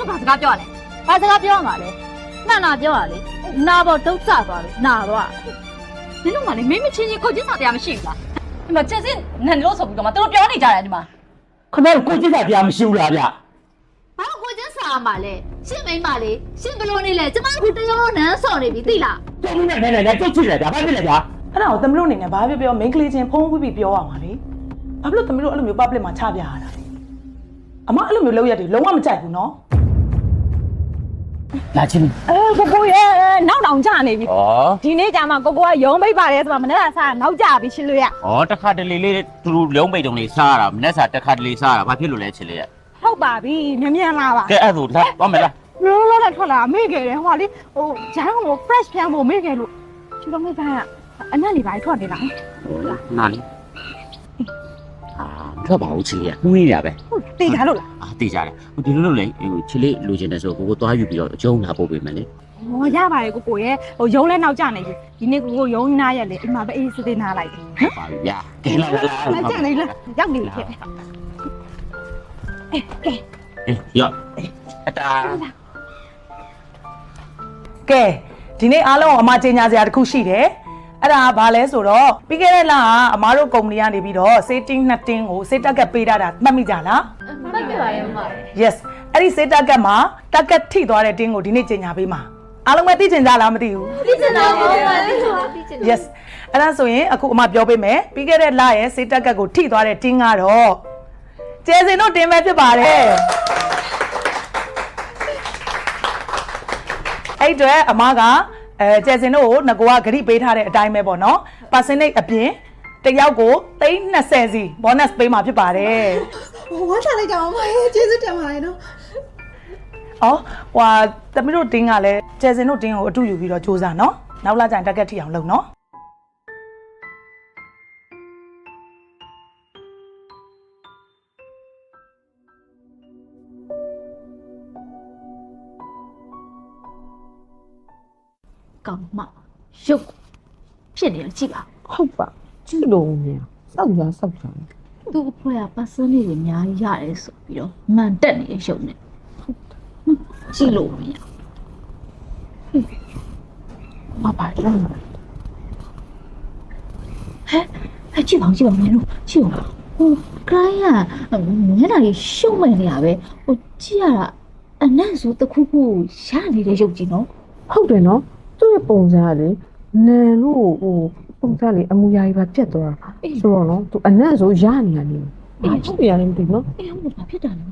ဘာစကားပြောလဲဘာစကားပြောရမှာလဲနာပြောရလေနာပေါ်ဒုက္ခသွားလို့နာသွားနင်တို့ကလည်းမင်းမချင်းချင်းကိုချင်းစာတရားမရှိဘူးလားဒီမှာချက်ချင်းနန်လို့ဆိုပြီးတော့မှသူတို့ပြောနေကြတယ်ဒီမှာ ခဏကိုကြည့်တာပြမရှိဘူးလားဗျ ဘာကိုချင်းစာမှာလဲရှင်းမိန်ပါလေရှင်းဘလို့နေလဲကျမကတရားနန်းစော်နေပြီသိလား တော်နေနေကြည့်ကြည့်လိုက်ဗျဘာဖြစ်လဲဗျ အဲ့ဒါကိုသမီးတို့အနေနဲ့ဘာပြောမိန်းကလေးချင်းဖုံးပြီးပြောရမှာလေဘာဖြစ်လို့သမီးတို့အဲ့လိုမျိုး public မှာချပြရတာလဲအမအဲ့လိုမျိုးလုပ်ရတယ်လုံးဝမကြိုက်ဘူးနော် လာချင်း ကိုရဲ့နောက်တောင်ကြနေပြီ ဩ ဒီနေ့ကျမှကိုကရုံးပိတ်ပါတယ်ဆိုမှမနေ့ကစားနောက်ကြပြီရှင်းလို့ရ ဩတခါတလေလေးသူတို့လုံးပိတ်တုံလေးစားရတာမနေ့ကတခါတလေစားရတာဘာဖြစ်လို့လဲချစ်လေးရ ဟုတ်ပါပြီမြန်လာပါ ကဲအဲ့ဒါလာသွားမယ်လား လောလောနဲ့ထွက်လာမေ့ခဲ့တယ်ဟိုကလေဟိုဂျမ်းကို fresh ပြန်ဖို့မေ့ခဲ့လို့ချူတော့မေ့သားကအနက်လေးပါထွက်နေလား နာလီထွက်ပါဦးချစ်လေးရနှွေးရပဲ ဟုတ်တေးကြလို့လား အာတေးကြတယ်ဟိုဒီလိုလေချစ်လေးလိုချင်တယ်ဆိုကိုသွားယူပြီးတော့အကျုံးလာပို့ပေးမယ်လေ ဟောရပါတယ်ကိုရဲ့ဟိုရုံးလဲနောက်ကြနေပြီဒီနေ့ကိုရုံးနားရက်လေအိမ်မှာပဲအေးစစ်သေးနားလိုက်တယ် ဟုတ်ပါပြီဗျာကဲလာ နောက်ကြနေလားရောက်နေပြီခဲ့ အေးရောအတာ ကဲဒီနေ့အားလုံးအမကြေညာစရာတစ်ခုရှိတယ်အဲ့ဒါကဘာလဲဆိုတော့ပြီးခဲ့တဲ့လကအမားတို့ကုမ္ပဏီကနေပြီးတော့ setting 2 tin ကို set target ပေးထားတာမှတ်မိကြလား မှတ်ပြပါရဲ့မမ yes အဲ့ဒီ set target မှာ target ထိသွားတဲ့ tin ကိုဒီနေ့ကြေညာပေးမှာအားလုံးပဲသိချင်ကြလားမသိဘူး သိချင်တာပေါ့မသိချင်တာသိချင်တာ yes အဲ့ဒါဆိုရင်အခုအမပြောပေးမယ်ပြီးခဲ့တဲ့လရဲ့ set target ကိုထိသွားတဲ့ tin ကတော့ကျဲစင်တို့တင်မဲ့ဖြစ်ပါတယ်အဲ့အတွက်အမကကျဲစင်တို့ကိုငကောကဂရိပေးထားတဲ့အတိုင်းပဲပေါ့နော် percentage အပြင်တယောက်ကို320စီ bonus ပေးမှာဖြစ်ပါတယ် ဝမ်းချလိုက်ကြအောင်မရဲ့ကျေးဇူးတင်ပါတယ်နော် ။အော်ဟွာတမီးတို့တင်းကလည်းကျဲစင်တို့တင်းကိုအတူယူပြီးတော့စူးစမ်းနော်။နောက်လာကျရင်တက်ကက်ထိအောင်လုပ်နော်။ ကောင်မရုပ်ဖြစ်နေတယ်ကြည့်ပါ ဟုတ်ပါကြည့်လို့မရစောက်ကြစောက်ကြ သူ့အဖွဲကပတ်စန်းလေးတွေအများကြီးရတယ်ဆိုပြီးတော့မှန်တက်နေတဲ့ရုပ်နဲ့ကြည့်လို့မရ မပါတော့ ဟဲ့ကြည့်ပါကြည့်ပါမင်းတို့ကြည့်ပါဟိုကရိုင်းကမျက်နှာကြီးရှုံးမယ်နေရပဲဟိုကြည့်ရတာအနက်ဆိုတခုခုရနေတဲ့ရုပ်ကြီးနော် ဟုတ်တယ်နော်သူ့ရဲ့ပုံစံကလေနန်လို့ဟိုပုံစံလေအမူအရာကြီးပါပြတ်သွားတာဆိုတော့နော်သူအနက်ဆိုရနေရတယ်ဟုတ်တယ်ရတယ်မသိဘူးနော် အေးဟုတ်ဘာဖြစ်တာလဲ